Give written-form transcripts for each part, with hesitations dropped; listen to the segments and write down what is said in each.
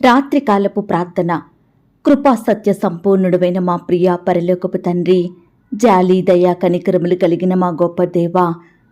రాత్రికాలపు ప్రార్థన. కృపా సత్య సంపూర్ణుడైన మా ప్రియ పరలోకపు తండ్రి, జాలి దయా కనికరములు కలిగిన మా గొప్ప దేవా,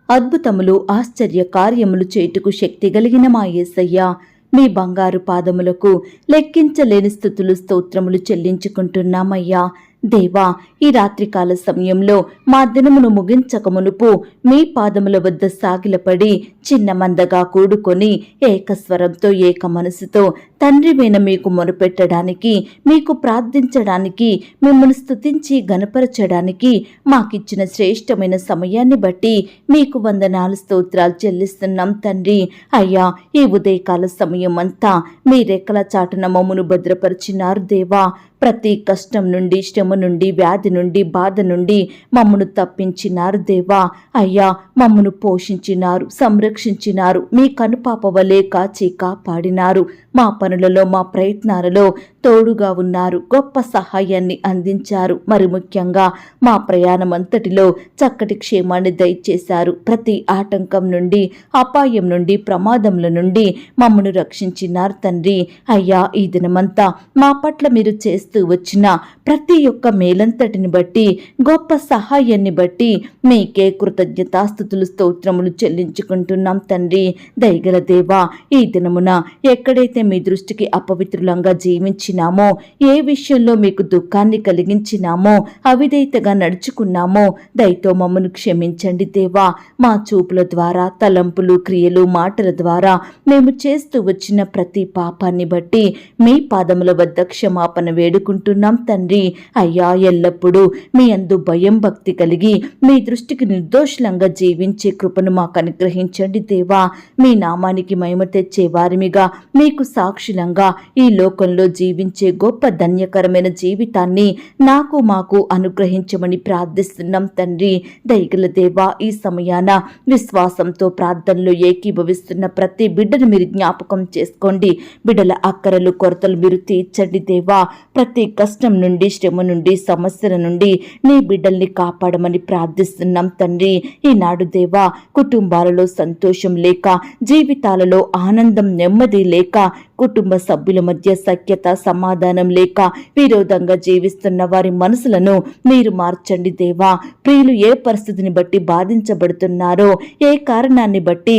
అద్భుతములు ఆశ్చర్య కార్యములు చేటుకు శక్తి కలిగిన మా యేసయ్య, మీ బంగారు పాదములకు లెక్కించలేని స్తుతులు స్తోత్రములు చెల్లించుకుంటున్నామయ్యా. దేవా, ఈ రాత్రికాల సమయంలో మా దినమును ముగించక మునుపు మీ పాదముల వద్ద సాగిలపడి చిన్న మందగా కూడుకొని ఏకస్వరంతో ఏక మనసుతో తండ్రివైన మీకు మొరుపెట్టడానికి, మీకు ప్రార్థించడానికి, మిమ్మల్ని స్తుతించి గణపరచడానికి మాకిచ్చిన శ్రేష్టమైన సమయాన్ని బట్టి మీకు వందనాలు స్తోత్రాలు చెల్లిస్తున్నాం తండ్రి. అయ్యా, ఈ ఉదయకాల సమయం అంతా మీ రెక్కల చాటున మమ్మను భద్రపరిచినారు దేవా. ప్రతి కష్టం నుండి, శ్రమ నుండి, వ్యాధి నుండి, బాధ నుండి మమ్మను తప్పించినారు దేవా. అయ్యా, మమ్మను పోషించినారు, సంరక్షించినారు, మీ కనుపాప వలె కాచి కాపాడినారు. మా పనులలో, మా ప్రయత్నాలలో తోడుగా ఉన్నారు, గొప్ప సహాయాన్ని అందించారు. మరి ముఖ్యంగా మా ప్రయాణం అంతటిలో చక్కటి క్షేమాన్ని దయచేశారు. ప్రతి ఆటంకం నుండి, అపాయం నుండి, ప్రమాదముల నుండి మమ్మను రక్షించినారు తండ్రి. అయ్యా, ఈ దినమంతా మా పట్ల మీరు చేస్తూ వచ్చిన ప్రతి ఒక్క మేలంతటిని బట్టి, గొప్ప సహాయాన్ని బట్టి మీకే కృతజ్ఞతాస్తుతులు స్తోత్రములు చెల్లించుకుంటున్నాం తండ్రి. దయగల దేవా, ఈ దినమున ఎక్కడైతే మీ దృష్టికి అపవిత్రులంగా జీవించినామో, ఏ విషయంలో మీకు దుఃఖాన్ని కలిగించినామో, అవిధేయతగా నడుచుకున్నామో దయతో మమ్మను క్షమించండి దేవా. మా చూపుల ద్వారా, తలంపులు, క్రియలు, మాటల ద్వారా మేము చేస్తూ వచ్చిన ప్రతి పాపాన్ని బట్టి మీ పాదముల వద్ద క్షమాపణ వేడుకుంటున్నాం తండ్రి. అయ్యా, ఎల్లప్పుడూ మీ అందు భయం భక్తి కలిగి మీ దృష్టికి నిర్దోషులంగా జీవించే కృపను మాకు అనుగ్రహించండి దేవా. మీ నామానికి మహిమ తెచ్చే వారిమిగా, మీకు సాక్షులంగా ఈ లోకంలో జీవించే గొప్ప ధన్యకరమైన జీవితాన్ని నాకు మాకు అనుగ్రహించమని ప్రార్థిస్తున్నాం తండ్రి. దయగల దేవా, ఈ సమయాన విశ్వాసంతో ప్రార్థనలో ఏకీభవిస్తున్న ప్రతి బిడ్డను మీరు జ్ఞాపకం చేసుకోండి. బిడ్డల అక్కరలు, కొరతలు మీరు తీర్చండి దేవా. ప్రతి కష్టం నుండి, శ్రమ నుండి, సమస్యల నుండి నీ బిడ్డల్ని కాపాడమని ప్రార్థిస్తున్నాం తండ్రి. ఈనాడు దేవా, కుటుంబాలలో సంతోషం లేక, జీవితాలలో ఆనందం, నెమ్మది లేక, కుటుంబ సభ్యుల మధ్య సఖ్యత, సమాధానం లేక విరోధంగా జీవిస్తున్న వారి మనసులను మీరు మార్చండి దేవా. ప్రియులు ఏ పరిస్థితిని బట్టి బాధించబడుతున్నారో, ఏ కారణాన్ని బట్టి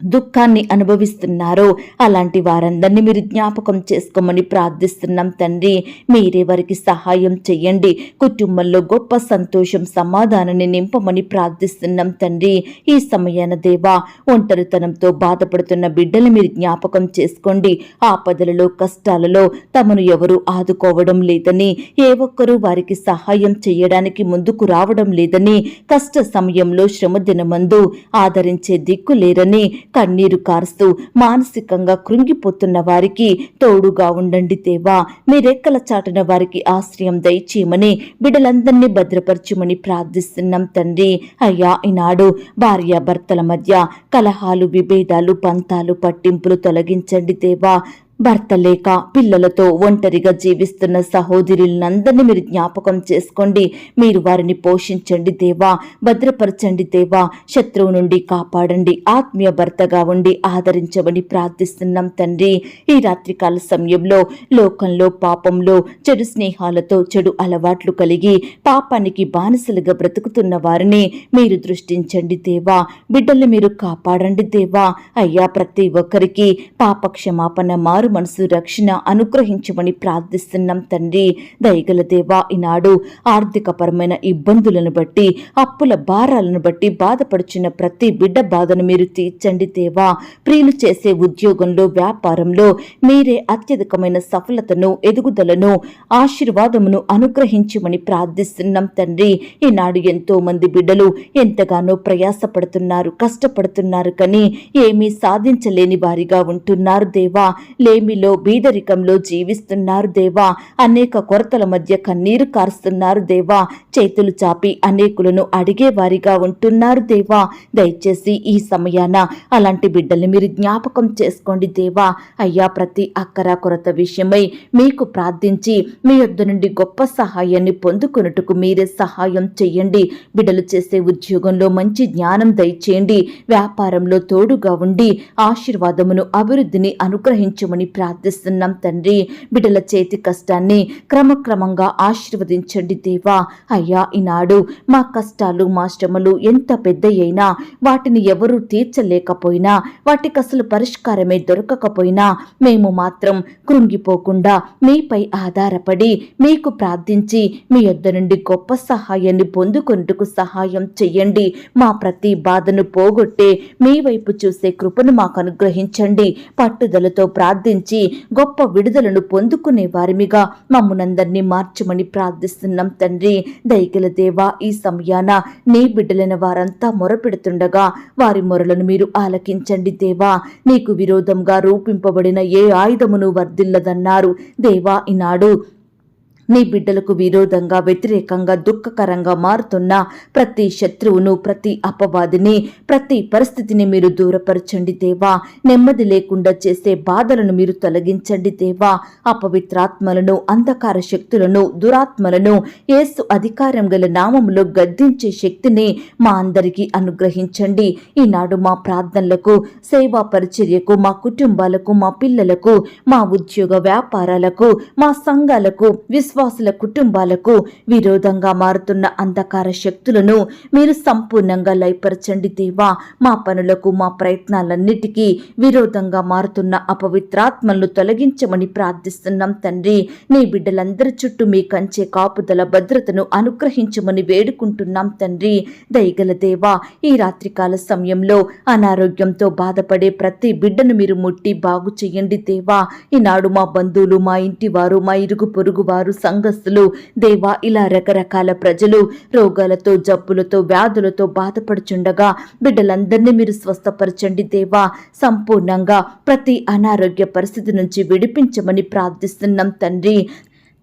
దుఃఖాన్ని అనుభవిస్తున్నారో అలాంటి వారందరినీ మీరు జ్ఞాపకం చేసుకోమని ప్రార్థిస్తున్నాం తండ్రి. మీరే వారికి సహాయం చెయ్యండి. కుటుంబంలో గొప్ప సంతోషం, సమాధానాన్ని నింపమని ప్రార్థిస్తున్నాం తండ్రి. ఈ సమయాన దేవా, ఒంటరితనంతో బాధపడుతున్న బిడ్డలు మీరు జ్ఞాపకం చేసుకోండి. ఆపదలలో, కష్టాలలో తమను ఎవరు ఆదుకోవడం లేదని, ఏ ఒక్కరూ వారికి సహాయం చేయడానికి ముందుకు రావడం లేదని, కష్ట సమయంలో, శ్రమ దినమందు ఆదరించే దిక్కు లేరని కన్నీరు కారుస్తూ మానసికంగా కృంగిపోతున్న వారికి తోడుగా ఉండండి దేవా. మీ రెక్కల చాటున వారికి ఆశ్రయం దయచేయమని, బిడ్డలందరినీ భద్రపరచుమని ప్రార్థిస్తున్నాం తండ్రి. అయ్యా, ఈనాడు భార్యాభర్తల మధ్య కలహాలు, విభేదాలు, పంతాలు, పట్టింపులు తొలగించండి దేవా. భర్త లేక పిల్లలతో ఒంటరిగా జీవిస్తున్న సహోదరులందరినీ మీరు జ్ఞాపకం చేసుకోండి. మీరు వారిని పోషించండి దేవా, భద్రపరచండి దేవా. శత్రువు నుండి కాపాడండి. ఆత్మీయ భర్తగా ఉండి ఆదరించమని ప్రార్థిస్తున్నాం తండ్రి. ఈ రాత్రికాల సమయంలో లోకంలో, పాపంలో, చెడు స్నేహాలతో, చెడు అలవాట్లు కలిగి పాపానికి బానిసలుగా బ్రతుకుతున్న వారిని మీరు దృష్టించండి దేవా. బిడ్డల్ని మీరు కాపాడండి దేవా. అయ్యా, ప్రతి ఒక్కరికి పాప క్షమాపణ, మారు మనసు, రక్షణ అనుగ్రహించమని ప్రార్థిస్తున్నాం తండ్రి. దయగల దేవా, ఈనాడు ఆర్థికపరమైన ఇబ్బందులను బట్టి, అప్పుల భారాలను బట్టి బాధపడుచున్న ప్రతి బిడ్డ బాధను మీరు తీర్చండి దేవా. ప్రియులు చేసే ఉద్యోగంలో, వ్యాపారంలో మీరే అత్యధికమైన సఫలతను, ఎదుగుదలను, ఆశీర్వాదమును అనుగ్రహించమని ప్రార్థిస్తున్నాం తండ్రి. ఈనాడు ఎంతో మంది బిడ్డలు ఎంతగానో ప్రయాసపడుతున్నారు, కష్టపడుతున్నారు, కానీ ఏమీ సాధించలేని వారిగా ఉంటున్నారు దేవా. లేమిలో, బీదరికంలో జీవిస్తున్నారు దేవా. అనేక కొరతల మధ్య కన్నీరు కారుస్తున్నారు దేవా. చేతులు చాపి అనేకులను అడిగేవారిగా ఉంటున్నారు దేవా. దయచేసి ఈ సమయాన అలాంటి బిడ్డల్ని మీరు జ్ఞాపకం చేసుకోండి దేవా. అయ్యా, ప్రతి అక్కర కొరత విషయమై మీకు ప్రార్థించి మీ యొద్ద నుండి గొప్ప సహాయాన్ని పొందుకొనుటకు మీరే సహాయం చెయ్యండి. బిడ్డలు చేసే ఉద్యోగంలో మంచి జ్ఞానం దయచేయండి. వ్యాపారంలో తోడుగా ఉండి ఆశీర్వాదమును, అభివృద్ధిని అనుగ్రహించమని దయచేయమని ప్రార్థిస్తున్నాం తండ్రి. బిడ్డల చేతి కష్టాన్ని క్రమక్రమంగా ఆశీర్వదించండి దేవా. అయ్యా, ఈనాడు మా కష్టాలు మా శ్రమలు ఎంత పెద్దయైనా వాటిని ఎవరూ తీర్చలేకపోయినా, వాటికి అసలు పరిష్కారమే దొరకకపోయినా మేము మాత్రం కృంగిపోకుండా మీపై ఆధారపడి మీకు ప్రార్థించి మీ యొద్ద నుండి గొప్ప సహాయాన్ని పొందుకొనుటకు సహాయం చెయ్యండి. మా ప్రతి బాధను పోగొట్టే మీ వైపు చూసే కృపను మాకు అనుగ్రహించండి. పట్టుదలతో ప్రార్థించి గొప్ప విడుదలను పొందుకునే వారిమిగా మమ్మునందరినీ మార్చమని ప్రార్థిస్తున్నాం తండ్రి. దయగల దేవా, ఈ సమయాన నీ బిడ్డలైన వారంతా మొరపెడుతుండగా వారి మొరలను మీరు ఆలకించండి దేవా. నీకు విరోధంగా రూపింపబడిన ఏ ఆయుధమును వర్ధిల్లదన్నారు దేవా. ఈనాడు నీ బిడ్డలకు విరోధంగా వ్యతిరేకంగా దుఃఖకరంగా మారుతున్న ప్రతి శత్రువును, ప్రతి అపవాదిని, ప్రతి పరిస్థితిని మీరు దూరపరచండి దేవా. నెమ్మది లేకుండా చేసే బాధలను మీరు తొలగించండి దేవా. అపవిత్రాత్మలను, అంధకార శక్తులను, దురాత్మలను యేసు అధికారం గల నామములో గద్దించే శక్తిని మా అందరికీ అనుగ్రహించండి. ఈనాడు మా ప్రార్థనలకు, సేవా పరిచర్యకు, మా కుటుంబాలకు, మా పిల్లలకు, మా ఉద్యోగ వ్యాపారాలకు, మా సంఘాలకు, విశ్వాసుల కుటుంబాలకు విరోధంగా మారుతున్న అంధకార శక్తులను మీరు సంపూర్ణంగా లయపరచండి దేవా. మా పనులకు, మా ప్రయత్నాలన్నిటికీ విరోధంగా మారుతున్న అపవిత్రాత్మలను తొలగించమని ప్రార్థిస్తున్నాం తండ్రి. నీ బిడ్డలందరి చుట్టూ మీ కంచె కాపుదల భద్రతను అనుగ్రహించమని వేడుకుంటున్నాం తండ్రి. దయగల దేవా, ఈ రాత్రికాల సమయంలో అనారోగ్యంతో బాధపడే ప్రతి బిడ్డను మీరు ముట్టి బాగు చెయ్యండి దేవా. ఈనాడు మా బంధువులు, మా ఇంటి వారు, మా ఇరుగు పొరుగు వారు, సంఘస్థులు దేవా, ఇలా రకరకాల ప్రజలు రోగాలతో, జబ్బులతో, వ్యాధులతో బాధపడుచుండగా బిడ్డలందరినీ మీరు స్వస్థపరచండి దేవా. సంపూర్ణంగా ప్రతి అనారోగ్య పరిస్థితి నుంచి విడిపించమని ప్రార్థిస్తున్నాం తండ్రి.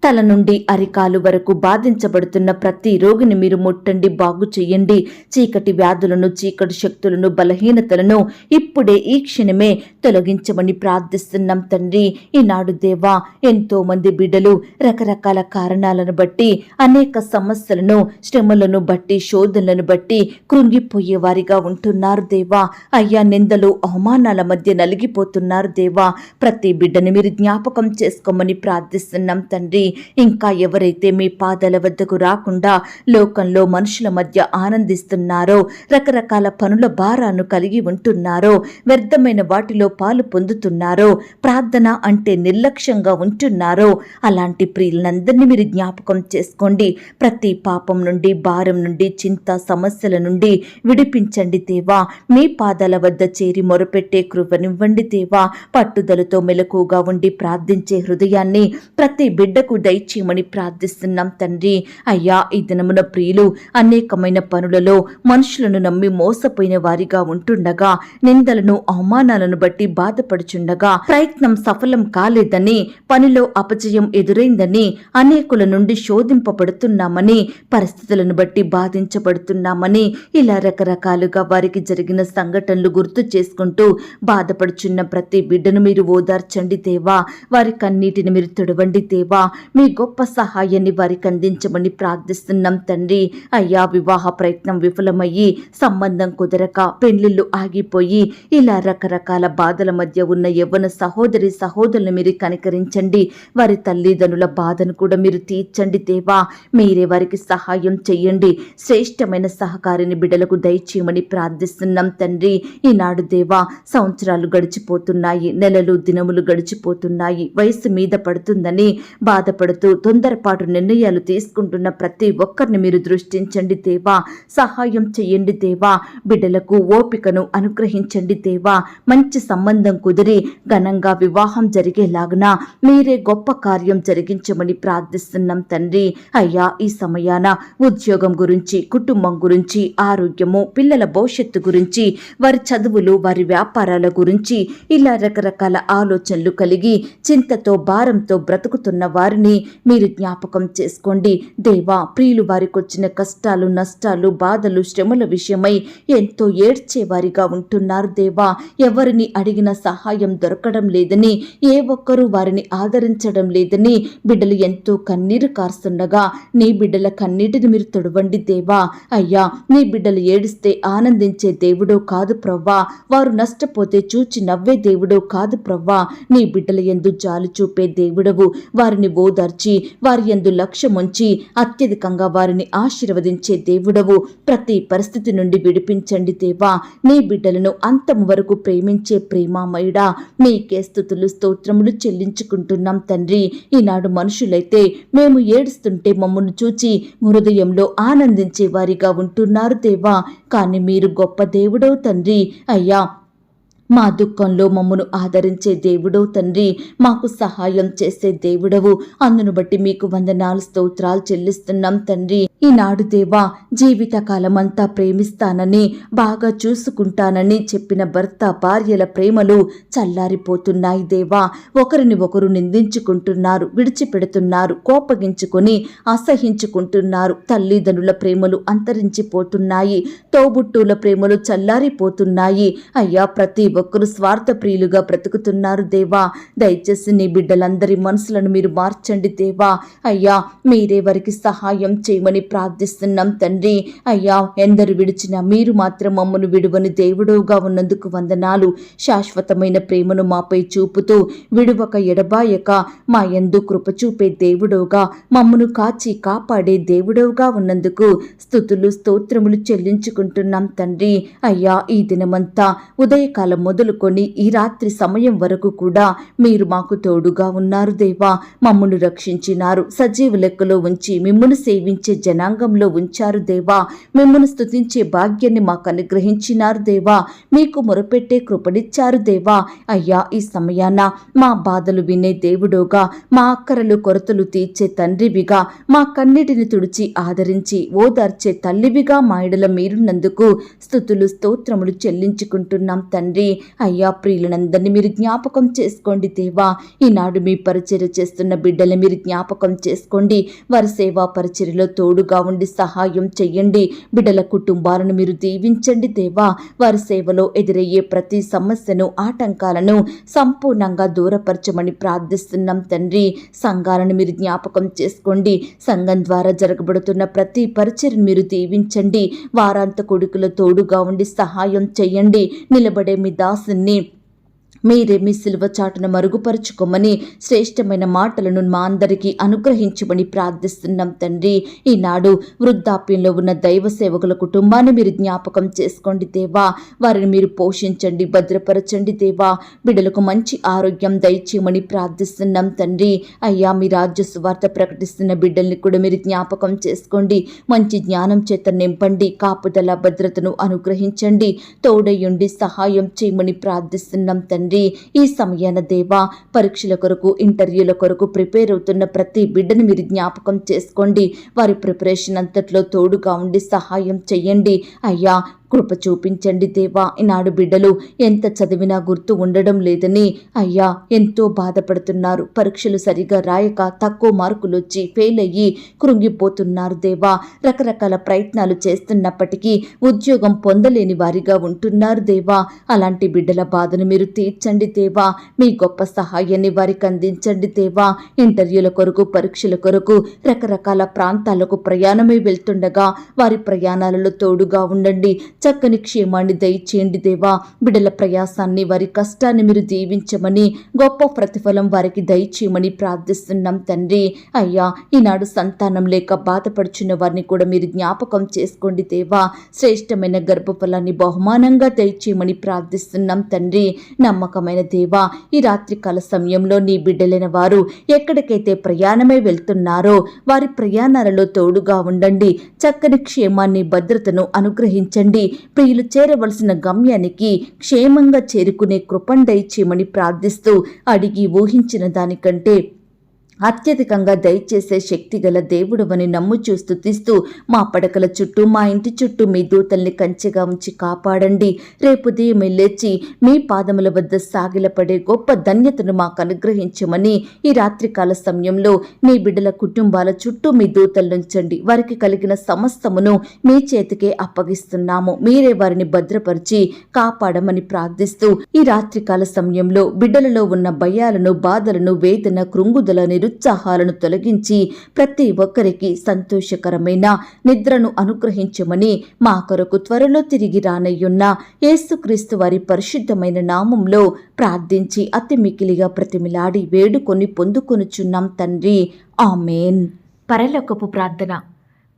తల నుండి అరికాలు వరకు బాధించబడుతున్న ప్రతి రోగిని మీరు ముట్టండి, బాగు చెయ్యండి. చీకటి వ్యాధులను, చీకటి శక్తులను, బలహీనతలను ఇప్పుడే ఈ క్షణమే తొలగించమని ప్రార్థిస్తున్నాం తండ్రి. ఈనాడు దేవా, ఎంతో మంది బిడ్డలు రకరకాల కారణాలను బట్టి, అనేక సమస్యలను, శ్రమలను బట్టి, శోధనలను బట్టి కృంగిపోయే వారిగా ఉంటున్నారు దేవా. అయ్యా, నిందలు, అవమానాల మధ్య నలిగిపోతున్నారు దేవా. ప్రతి బిడ్డని మీరు జ్ఞాపకం చేసుకోమని ప్రార్థిస్తున్నాం తండ్రి. ఇంకా ఎవరైతే మీ పాదాల వద్దకు రాకుండా లోకంలో మనుషుల మధ్య ఆనందిస్తున్నారో, రకరకాల పనుల భారాన్ని కలిగి ఉంటున్నారో, వ్యర్థమైన వాటిలో పాలు పొందుతున్నారో, ప్రార్థన అంటే నిర్లక్ష్యంగా ఉంటున్నారో, అలాంటి ప్రియులందరినీ మీరు జ్ఞాపకం చేసుకోండి. ప్రతి పాపం నుండి, భారం నుండి, చింత, సమస్యల నుండి విడిపించండి దేవా. మీ పాదాల వద్ద చేరి మొరపెట్టే కృపనివ్వండి దేవా. పట్టుదలతో మెలకుగా ఉండి ప్రార్థించే హృదయాన్ని ప్రతి బిడ్డకు దయచేయమని ప్రార్థిస్తున్నాం తండ్రి. అయ్యా, ఈ దినమున ప్రియులు అనేకమైన పనులలో మనుషులను నమ్మి మోసపోయిన వారిగా ఉంటుండగా, నిందలను, అవమానాలను బట్టి బాధపడుచుండగా, ప్రయత్నం సఫలం కాలేదని, పనిలో అపజయం ఎదురైందని, అనేకుల నుండి శోధింపబడుతున్నామని, పరిస్థితులను బట్టి బాధించబడుతున్నామని, ఇలా రకరకాలుగా వారికి జరిగిన సంఘటనలు గుర్తు చేసుకుంటూ బాధపడుచున్న ప్రతి బిడ్డను మీరు ఓదార్చండి దేవా. వారి కన్నీటిని మీరు తుడవండి దేవా. మీ గొప్ప సహాయాన్ని వారికి అందించమని ప్రార్థిస్తున్నాం తండ్రి. అయ్యా, వివాహ ప్రయత్నం విఫలమయ్యి, సంబంధం కుదరక, పెళ్లిళ్ళు ఆగిపోయి, ఇలా రకరకాల బాధల మధ్య ఉన్న యవ్వన సహోదరి సహోదరులను మీరు కనికరించండి. వారి తల్లిదండ్రుల బాధను కూడా మీరు తీర్చండి దేవా. మీరే వారికి సహాయం చెయ్యండి. శ్రేష్టమైన సహకారిని బిడ్డలకు దయచేయమని ప్రార్థిస్తున్నాం తండ్రి. ఈనాడు దేవా, సంవత్సరాలు గడిచిపోతున్నాయి, నెలలు, దినములు గడిచిపోతున్నాయి. వయసు మీద పడుతుందని బాధపడుతూ తొందరపాటు నిర్ణయాలు తీసుకుంటున్న ప్రతి ఒక్కరిని మీరు దృష్టించండి దేవా. సహాయం చెయ్యండి దేవా. బిడ్డలకు ఓపికను అనుగ్రహించండి దేవా. మంచి సంబంధం కుదిరి ఘనంగా వివాహం జరిగేలాగున మీరే గొప్ప కార్యం జరిగించమని ప్రార్థిస్తున్నాం తండ్రి. అయ్యా, ఈ సమయాన ఉద్యోగం గురించి, కుటుంబం గురించి, ఆరోగ్యము, పిల్లల భవిష్యత్తు గురించి, వారి చదువులు, వారి వ్యాపారాల గురించి, ఇలా రకరకాల ఆలోచనలు కలిగి చింతతో, భారంతో బ్రతుకుతున్న వారిని వారిని మీరు జ్ఞాపకం చేసుకోండి దేవా. ప్రియులు వారికి వచ్చిన కష్టాలు, నష్టాలు, బాధలు, శ్రమల విషయమై ఎంతో ఏడ్చేవారిగా ఉంటున్నారు దేవా. ఎవరిని అడిగిన సహాయం దొరకడం లేదని, ఏ ఒక్కరూ వారిని ఆదరించడం లేదని బిడ్డలు ఎంతో కన్నీరు కారుస్తుండగా నీ బిడ్డల కన్నీటిని మీరు తొడవండి దేవా. అయ్యా, నీ బిడ్డలు ఏడిస్తే ఆనందించే దేవుడో కాదు ప్రవ్వా. వారు నష్టపోతే చూచి నవ్వే దేవుడో కాదు ప్రవ్వా. నీ బిడ్డల యందు జాలి చూపే దేవుడవు. వారిని ఓదార్చి వారి యందు లక్ష్యముంచి అత్యధికంగా వారిని ఆశీర్వదించే దేవుడవు. ప్రతి పరిస్థితి నుండి విడిపించండి దేవా. నీ బిడ్డలను అంతము వరకు ప్రేమించే ప్రేమామయుడా, నీకే స్తుతులు స్తోత్రములు చెల్లించుకుంటున్నాం తండ్రి. ఈనాడు మనుషులైతే మేము ఏడుస్తుంటే మమ్మల్ని చూచి హృదయంలో ఆనందించే వారిగా ఉంటున్నారు దేవా. కానీ మీరు గొప్ప దేవుడో తండ్రి. అయ్యా, మా దుఃఖంలో మమ్మను ఆదరించే దేవుడో తండ్రి, మాకు సహాయం చేసే దేవుడవు. అందును బట్టి మీకు వందనాలు స్తోత్రాలు చెల్లిస్తున్నాం తండ్రి. ఈనాడు దేవా, జీవితకాలమంతా ప్రేమిస్తానని, బాగా చూసుకుంటానని చెప్పిన భర్త భార్యల ప్రేమలు చల్లారిపోతున్నాయి దేవా. ఒకరిని ఒకరు నిందించుకుంటున్నారు, విడిచిపెడుతున్నారు, కోపగించుకొని అసహించుకుంటున్నారు. తల్లిదండ్రుల ప్రేమలు అంతరించిపోతున్నాయి, తోబుట్టుల ప్రేమలు చల్లారిపోతున్నాయి. అయ్యా, ప్రతి ఒక్కరు స్వార్థ ప్రియులుగా బ్రతుకుతున్నారు దేవా. దయచేసి నీ బిడ్డలందరి మనసులను మీరు మార్చండి దేవా. అయ్యా, మీరే వారికి సహాయం చేయమని ప్రార్థిస్తున్నాం తండ్రి. అయ్యా, ఎందరు విడిచినా మీరు మాత్రం మమ్మను విడువని దేవుడుగా ఉన్నందుకు వందనాలు. శాశ్వతమైన ప్రేమను మాపై చూపుతూ విడువక ఎడబాయక మా యందు కృప చూపే దేవుడుగా, మమ్మను కాచి కాపాడే దేవుడుగా ఉన్నందుకు స్తుతులు స్తోత్రములు చెల్లించుకుంటున్నాం తండ్రి. అయ్యా, ఈ దినమంతా ఉదయకాలం మొదలుకొని ఈ రాత్రి సమయం వరకు కూడా మీరు మాకు తోడుగా ఉన్నారు దేవా. మమ్మను రక్షించినారు, సజీవ లెక్కలో ఉంచి మిమ్మల్ని సేవించే జనాంగంలో ఉంచారు దేవా. మిమ్మల్ని స్తుతించే భాగ్యాన్ని మాకు అనుగ్రహించినారు దేవా. మీకు మొరపెట్టే కృపనిచ్చారు దేవా. అయ్యా, ఈ సమయాన మా బాధలు వినే దేవుడుగా, మా అక్కరలు కొరతలు తీర్చే తండ్రివిగా, మా కన్నిటిని తుడిచి ఆదరించి ఓదార్చే తల్లివిగా మా ఎడల మీరున్నందుకు స్తుతులు స్తోత్రములు చెల్లించుకుంటున్నాం తండ్రి. అయ్యా, ప్రియులందరినీ మీరు జ్ఞాపకం చేసుకోండి దేవా. ఈనాడు మీ పరిచర్య చేస్తున్న బిడ్డల్ని మీరు జ్ఞాపకం చేసుకోండి. వారి సేవా పరిచర్యలో తోడుగా ఉండి సహాయం చెయ్యండి. బిడ్డల కుటుంబాలను మీరు దీవించండి దేవా. వారి సేవలో ఎదురయ్యే ప్రతి సమస్యను, ఆటంకాలను సంపూర్ణంగా దూరపరచమని ప్రార్థిస్తున్నాం తండ్రి. సంఘాలను మీరు జ్ఞాపకం చేసుకోండి. సంఘం ద్వారా జరగబడుతున్న ప్రతి పరిచర్యను మీరు దీవించండి. వారాంత కొడుకుల తోడుగా ఉండి సహాయం చెయ్యండి. నిలబడే మీ దాసుని మీరే మీ సిలువ చాటును మరుగుపరుచుకోమని శ్రేష్టమైన మాటలను మా అందరికీ అనుగ్రహించమని ప్రార్థిస్తున్నాం తండ్రి. ఈనాడు వృద్ధాప్యంలో ఉన్న దైవ సేవకుల కుటుంబాన్ని మీరు జ్ఞాపకం చేసుకోండి దేవా. వారిని మీరు పోషించండి, భద్రపరచండి దేవా. బిడ్డలకు మంచి ఆరోగ్యం దయచేయమని ప్రార్థిస్తున్నాం తండ్రి. అయ్యా, మీ రాజ్య సువార్త ప్రకటిస్తున్న బిడ్డల్ని కూడా మీరు జ్ఞాపకం చేసుకోండి. మంచి జ్ఞానం చేత నింపండి, కాపుదల భద్రతను అనుగ్రహించండి, తోడయుండి సహాయం చేయమని ప్రార్థిస్తున్నాం తండ్రి. ఈ సమయాన దేవా, పరీక్షల కొరకు, ఇంటర్వ్యూల కొరకు ప్రిపేర్ అవుతున్న ప్రతి బిడ్డను మీరు జ్ఞాపకం చేసుకోండి. వారి ప్రిపరేషన్ అంతట్లో తోడుగా ఉండి సహాయం చెయ్యండి. అయ్యా, కృప చూపించండి దేవా. ఈనాడు బిడ్డలు ఎంత చదివినా గుర్తు ఉండడం లేదని అయ్యా ఎంతో బాధపడుతున్నారు. పరీక్షలు సరిగా రాయక తక్కువ మార్కులు వచ్చి ఫెయిల్ అయ్యి కృంగిపోతున్నారు దేవా. రకరకాల ప్రయత్నాలు చేస్తున్నప్పటికీ ఉద్యోగం పొందలేని వారిగా ఉంటున్నారు దేవా. అలాంటి బిడ్డల బాధను మీరు తీర్చండి దేవా. మీ గొప్ప సహాయాన్ని వారికి అందించండి దేవా. ఇంటర్వ్యూల కొరకు, పరీక్షల కొరకు రకరకాల ప్రాంతాలకు ప్రయాణమై వెళ్తుండగా వారి ప్రయాణాలలో తోడుగా ఉండండి. చక్కని క్షేమాన్ని దయచేయండి దేవా. బిడ్డల ప్రయాసాన్ని, వారి కష్టాన్ని మీరు దీవించమని, గొప్ప ప్రతిఫలం వారికి దయచేయమని ప్రార్థిస్తున్నాం తండ్రి. అయ్యా, ఈనాడు సంతానం లేక బాధపడుచున్న వారిని కూడా మీరు జ్ఞాపకం చేసుకోండి దేవా. శ్రేష్టమైన గర్భఫలాన్ని బహుమానంగా దయచేయమని ప్రార్థిస్తున్నాం తండ్రి. నమ్మకమైన దేవా, ఈ రాత్రికాల సమయంలో నీ బిడ్డలైన వారు ఎక్కడికైతే ప్రయాణమై వెళ్తున్నారో వారి ప్రయాణాలలో తోడుగా ఉండండి. చక్కని క్షేమాన్ని, భద్రతను అనుగ్రహించండి. ప్రియులు చేరవలసిన గమ్యానికి క్షేమంగా చేరుకునే కృపను దయచేయమని ప్రార్థిస్తూ, అడిగి ఊహించిన దానికంటే అత్యధికంగా దయచేసే శక్తిగల దేవుడవని నమ్ముచూ స్తుతిస్తూ మా పడకల చుట్టూ మా ఇంటి చుట్టూ మీ దూతల్ని కంచెగా ఉంచి కాపాడండి. రేపు ఉదయమే లేచి మీ పాదముల వద్ద సాగిలపడే గొప్ప ధన్యతను మాకు అనుగ్రహించమని ఈ రాత్రికాల సమయంలో నీ బిడ్డల కుటుంబాల చుట్టూ మీ దూతలుంచండి. వారికి కలిగిన సమస్తమును మీ చేతికే అప్పగిస్తున్నాము. మీరే వారిని భద్రపరిచి కాపాడమని ప్రార్థిస్తూ ఈ రాత్రికాల సమయంలో బిడ్డలలో ఉన్న భయాలను, బాధలను, వేదన, కృంగుదల, నిరుత్సాహాలను తొలగించి ప్రతి ఒక్కరికి సంతోషకరమైన నిద్రను అనుగ్రహించమని మా కొరకు త్వరలో తిరిగి రానయ్యున్న యేసుక్రీస్తు వారి పరిశుద్ధమైన నామంలో ప్రార్థించి అతి మికిలిగా ప్రతిమిలాడి వేడుకొని పొందుకొనుచున్నాం తండ్రి. ఆమేన్. పరలోకపు ప్రార్థన.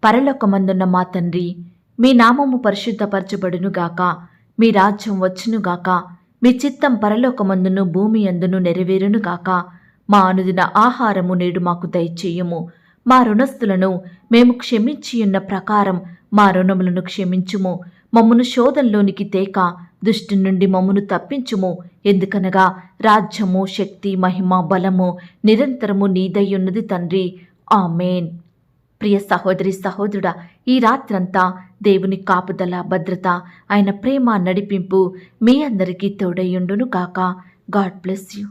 పరలోకమందున్న మా తండ్రి, మీ నామము పరిశుద్ధపరచబడునుగాక, మీ రాజ్యం వచ్చునుగాక, మీ చిత్తం పరలోకమందును భూమి అందును నెరవేరునుగాక. మా అనుదిన ఆహారము నేడు మాకు దయచేయుము. మా రుణస్థులను మేము క్షమించియున్న ప్రకారం మా రుణములను క్షమించుము. మమ్మను శోధంలోనికి తేక దుష్టు నుండి మమ్మను తప్పించుము. ఎందుకనగా రాజ్యము, శక్తి, మహిమ, బలము నిరంతరము నీదయ్యున్నది తండ్రి. ఆమేన్. ప్రియ సహోదరి, సహోదరుడా, ఈ రాత్రంతా దేవుని కాపుదల, భద్రత, ఆయన ప్రేమ, నడిపింపు మీ అందరికీ తోడయ్యుండును గాక. God bless you.